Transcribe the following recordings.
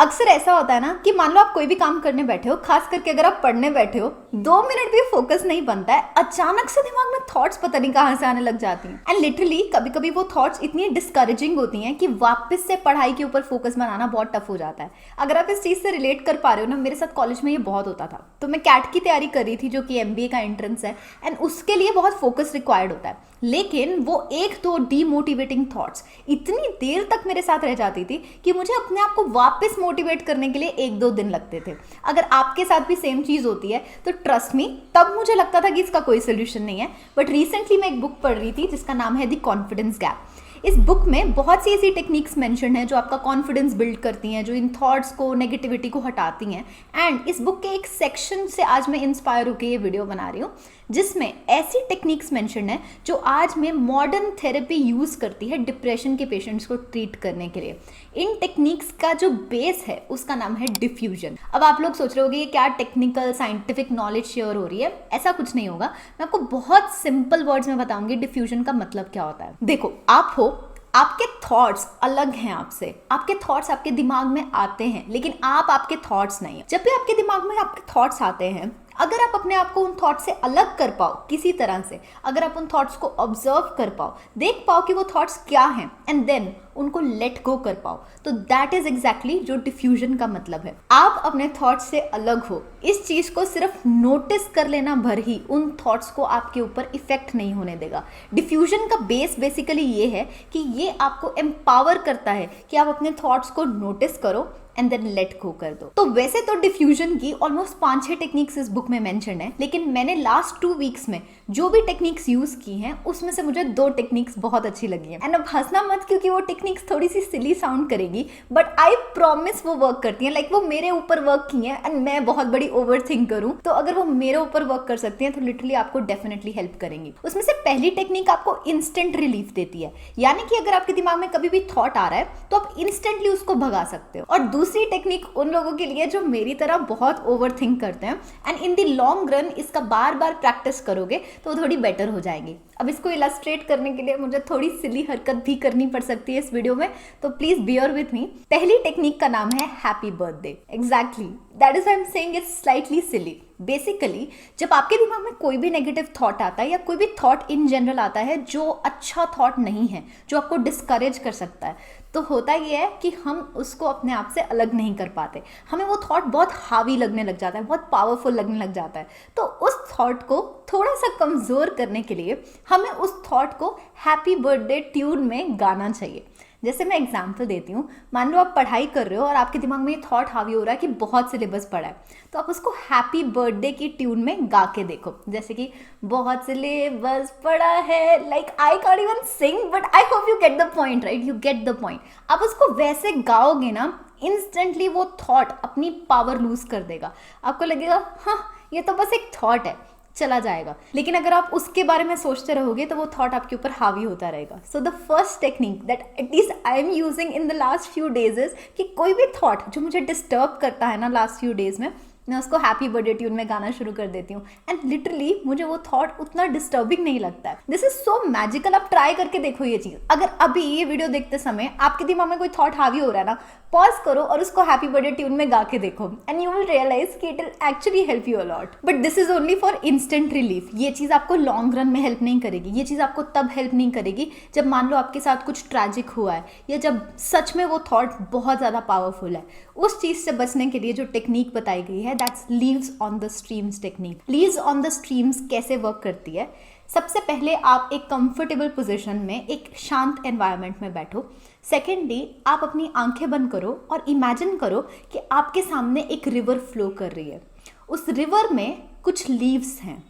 अक्सर ऐसा होता है ना कि मान लो आप कोई भी काम करने बैठे हो, खास करके अगर आप पढ़ने बैठे हो, 2 मिनट भी फोकस नहीं बनता है, अचानक से दिमाग में थॉट्स पता नहीं कहाँ से आने लग जाती हैं। एंड लिटरली कभी कभी वो थॉट्स इतनी डिस्करेजिंग होती हैं कि वापस से पढ़ाई के ऊपर फोकस बनाना बहुत टफ हो जाता है। अगर आप इस चीज़ से रिलेट कर पा रहे हो ना, मेरे साथ कॉलेज में ये बहुत होता था। तो मैं कैट की तैयारी कर रही थी, जो कि MBA का एंट्रेंस है, एंड उसके लिए बहुत फोकस रिक्वायर्ड होता है। लेकिन वो एक दो डीमोटिवेटिंग थॉट्स इतनी देर तक मेरे साथ रह जाती थी कि मुझे अपने आप को वापस मोटिवेट करने के लिए 1-2 दिन लगते थे। अगर आपके साथ भी सेम चीज़ होती है तो ट्रस्ट मी, तब मुझे लगता था कि इसका कोई सोल्यूशन नहीं है। बट रिसेंटली मैं एक बुक पढ़ रही थी जिसका नाम है द कॉन्फिडेंस गैप। इस बुक में बहुत सी ऐसी टेक्निक्स मेंशन है जो आपका कॉन्फिडेंस बिल्ड करती हैं, जो इन थॉट्स को, नेगेटिविटी को हटाती हैं। एंड इस बुक के एक सेक्शन से आज मैं इंस्पायर होकर ये वीडियो बना रही हूँ, जिसमें ऐसी टेक्निक्स मेंशन है जो आज में मॉडर्न थेरेपी यूज़ करती है डिप्रेशन के पेशेंट्स को ट्रीट करने के लिए। इन टेक्निक्स का जो बेस है उसका नाम है डिफ्यूजन। अब आप लोग सोच रहे होंगे ये क्या टेक्निकल साइंटिफिक नॉलेज शेयर हो रही है। ऐसा कुछ नहीं होगा, मैं आपको बहुत सिंपल वर्ड्स में बताऊंगी डिफ्यूजन का मतलब क्या होता है। देखो, आप हो, आपके थॉट्स अलग हैं आपसे, आपके थॉट्स आपके दिमाग में आते हैं, लेकिन आप आपके थॉट्स नहीं हैं। जब भी आपके दिमाग में आपके थॉट्स आते हैं, अगर आप अपने आप को उन थॉट से अलग कर पाओ किसी तरह से, अगर आप उन थॉट्स को ऑब्जर्व कर पाओ, देख पाओ कि वो थॉट्स क्या हैं, एंड देन उनको लेट गो कर पाओ, तो दैट इज एग्जैक्टली जो डिफ्यूजन का मतलब है। आप अपने थॉट्स से अलग हो, इस चीज को सिर्फ नोटिस कर लेना भर ही उन थॉट्स को आपके ऊपर इफेक्ट नहीं होने देगा। डिफ्यूजन का बेस बेसिकली ये है कि ये आपको एम्पावर करता है कि आप अपने थॉट्स को नोटिस करो एंड देन लेट गो कर दो। तो वैसे तो डिफ्यूजन की ऑलमोस्ट 5-6 टेक्निक्स इस बुक में मेंशन है, लेकिन मैंने लास्ट 2 वीक्स में जो भी टेक्निक्स यूज की हैं उसमें से मुझे 2 टेक्निक्स बहुत अच्छी लगी हैं। एंड अब हंसना मत, क्योंकि वो टेक्निक्स थोड़ी सी सिली साउंड करेगी, बट आई प्रॉमिस वो वर्क करती हैं। लाइक वो मेरे ऊपर वर्क की हैं, एंड मैं बहुत बड़ी ओवर थिंकर हूँ, तो अगर वो मेरे ऊपर वर्क कर सकती हैं तो लिटरली आपको डेफिनेटली हेल्प करेंगी। उसमें से पहली टेक्निक आपको इंस्टेंट रिलीफ देती है, यानी कि अगर आपके दिमाग में कभी भी थॉट आ रहा है तो आप इंस्टेंटली उसको भगा सकते हो। और दूसरी टेक्निक उन लोगों के लिए जो मेरी तरह बहुत ओवर थिंक करते हैं, and in the long run इसका बार बार प्रैक्टिस करोगे तो थोड़ी बेटर हो जाएगी। अब इसको इलस्ट्रेट करने के लिए मुझे थोड़ी सिली हरकत भी करनी पड़ सकती है इस वीडियो में, तो प्लीज बियर विथ मी। पहली टेक्निक का नाम है happy birthday. Exactly that is I am saying it's slightly silly. Basically जब आपके दिमाग में कोई भी नेगेटिव थॉट आता है या कोई भी थॉट इन जनरल आता है जो अच्छा थॉट नहीं है, जो आपको डिस्करेज कर सकता है, तो होता ये है कि हम उसको अपने आप से अलग नहीं कर पाते। हमें वो थॉट बहुत हावी लगने लग जाता है, बहुत पावरफुल लगने लग जाता है। तो उस थॉट को थोड़ा सा कमज़ोर करने के लिए हमें उस थॉट को हैप्पी बर्थडे ट्यून में गाना चाहिए। जैसे मैं एग्जाम्पल देती हूँ, मान लो आप पढ़ाई कर रहे हो और आपके दिमाग में ये थॉट हावी हो रहा है कि बहुत सिलेबस पढ़ा है, तो आप उसको हैप्पी बर्थडे की ट्यून में गा के देखो। जैसे कि बहुत सिलेबस पढ़ा है, like I can't even sing, but I hope you get the point, right? You get the point. आप उसको वैसे गाओगे ना, इंस्टेंटली वो थॉट अपनी पावर लूज कर देगा। आपको लगेगा हाँ ये तो बस एक थॉट है, चला जाएगा। लेकिन अगर आप उसके बारे में सोचते रहोगे तो वो थॉट आपके ऊपर हावी होता रहेगा। So the first technique that at least I am using in the last few days is कि कोई भी थॉट जो मुझे डिस्टर्ब करता है ना लास्ट फ्यू डेज में, मैं उसको हैप्पी बर्थडे ट्यून में गाना शुरू कर देती हूँ, एंड लिटरली मुझे वो थॉट उतना डिस्टर्बिंग नहीं लगता है। This is so magical. आप ट्राई करके देखो ये चीज़। अगर अभी ये वीडियो देखते समय आपके दिमाग में कोई थॉट हावी हो रहा है ना, पॉज करो और उसको हैप्पी बर्थडे ट्यून में गा के देखो, एंड यू विल रियलाइज कि it will actually help you a lot. But this is only for instant relief. ये चीज़ आपको लॉन्ग रन में हेल्प नहीं करेगी। ये चीज़ आपको तब हेल्प नहीं करेगी जब मान लो आपके साथ कुछ ट्रैजिक हुआ है, या जब सच में वो थॉट बहुत ज़्यादा पावरफुल है। उस चीज़ से बचने के लिए जो टेक्निक बताई गई है, that's leaves on the streams technique. Leaves on the streams कैसे वर्क करती है? सबसे पहले आप एक कंफर्टेबल पोजीशन में, एक शांत एनवायरनमेंट में बैठो। सेकेंडली आप अपनी आंखें बंद करो और इमेजिन करो कि आपके सामने एक रिवर फ्लो कर रही है। उस रिवर में कुछ लीव्स हैं,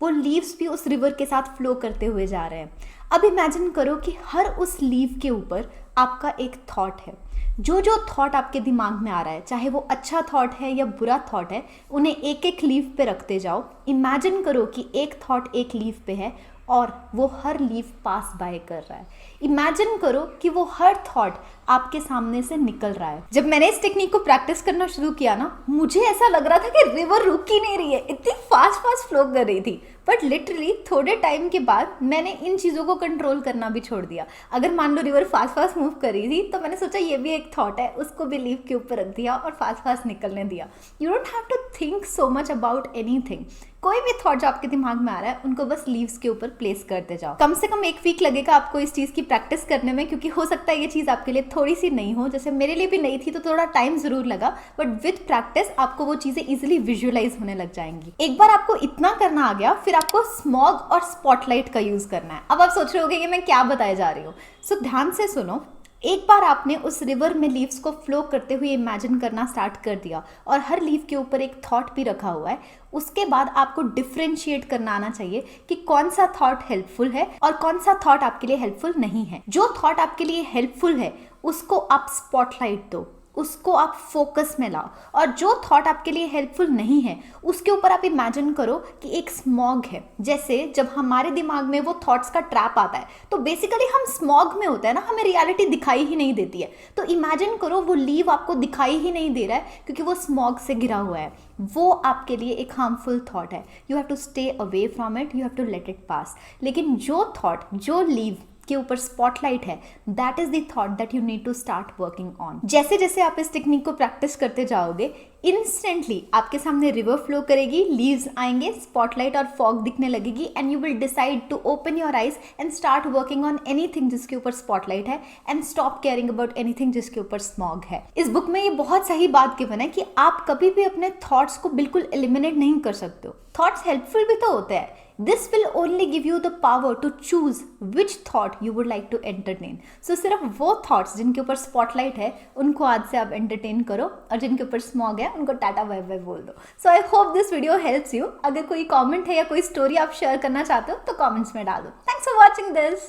वो लीव्स भी उस रिवर के साथ फ्लो करते हुए जा रहे हैं। अब इमेजिन करो कि हर उस लीव के ऊपर आपका एक थॉट है। जो जो थॉट आपके दिमाग में आ रहा है, चाहे वो अच्छा थॉट है या बुरा थॉट है, उन्हें एक एक लीव पे रखते जाओ। इमेजिन करो कि एक थॉट एक लीव पे है और वो हर लीव पास बाय कर रहा है। इमेजिन करो कि वो हर थॉट आपके सामने से निकल रहा है। जब मैंने इस टेक्निक को प्रैक्टिस करना शुरू किया ना, मुझे ऐसा लग रहा था कि रिवर रुक ही नहीं रही है, इतनी फास्ट फ्लो कर रही थी। बट लिटरली थोड़े टाइम के बाद मैंने इन चीज़ों को कंट्रोल करना भी छोड़ दिया। अगर मान लो रिवर फास्ट मूव कर रही थी तो मैंने सोचा ये भी एक थॉट है, उसको भी लीव के ऊपर रख दिया और फास्ट निकलने दिया। You don't have to think so much about anything. कोई भी थॉट जो आपके दिमाग में आ रहा है उनको बस लीव्स के ऊपर प्लेस करते जाओ। कम से कम 1 वीक लगेगा आपको इस चीज़ की प्रैक्टिस करने में, क्योंकि हो सकता है ये चीज़ आपके लिए थोड़ी सी नई हो। जैसे मेरे लिए भी नई थी तो थोड़ा टाइम जरूर लगा, बट विथ प्रैक्टिस आपको वो चीज़ें इजिली विजुअलाइज होने लग जाएंगी। एक बार आपको इतना करना आ गया, फिर आपको स्मॉग और स्पॉटलाइट का यूज करना है। अब आप सोच रहे होगे कि मैं क्या बताए जा रही हूँ, सो ध्यान से सुनो। एक बार आपने उस रिवर में लीव्स को फ्लो करते हुए इमेजिन करना स्टार्ट कर दिया और हर लीव के ऊपर एक थॉट भी रखा हुआ है, उसके बाद आपको डिफरेंशिएट करना आना चाहिए कि कौन सा थॉट हेल्पफुल है और कौन सा थॉट आपके लिए हेल्पफुल नहीं है। जो थॉट आपके लिए हेल्पफुल है उसको आप स्पॉटलाइट दो, उसको आप फोकस में लाओ, और जो थॉट आपके लिए हेल्पफुल नहीं है उसके ऊपर आप इमेजिन करो कि एक स्मॉग है। जैसे जब हमारे दिमाग में वो थॉट्स का ट्रैप आता है तो बेसिकली हम स्मॉग में होते हैं ना, हमें रियलिटी दिखाई ही नहीं देती है। तो इमेजिन करो वो लीव आपको दिखाई ही नहीं दे रहा है क्योंकि वो स्मॉग से घिरा हुआ है। वो आपके लिए एक हार्मफुल थॉट है। You have to stay away from it, you have to let it pass. लेकिन जो थॉट, जो लीव के ऊपर स्पॉटलाइट है, that is the thought that you need to start working on. जैसे जैसे आप इस टेक्निक को प्रैक्टिस करते जाओगे, इंस्टेंटली आपके सामने रिवर फ्लो करेगी, लीव्स आएंगे, स्पॉटलाइट और फॉग दिखने लगेगी, and you will decide to open your eyes and start working on anything जिसके ऊपर स्पॉटलाइट है, and stop caring about anything जिसके ऊपर स्मॉग है। इस बुक में ये बहुत सही बात गिवन है कि आप कभी भी अपने थॉट्स को बिल्कुल एलिमिनेट नहीं कर सकते हो। थॉट्स हेल्पफुल भी तो होते हैं। This will only give you the power to choose which thought you would like to entertain. So सिर्फ वो thoughts जिनके ऊपर spotlight है उनको आज से आप entertain करो, और जिनके ऊपर smog है उनको टाटा बाय बाय बोल दो। So I hope this video helps you. अगर कोई comment है या कोई story आप share करना चाहते हो तो comments में डाल दो। Thanks for watching this.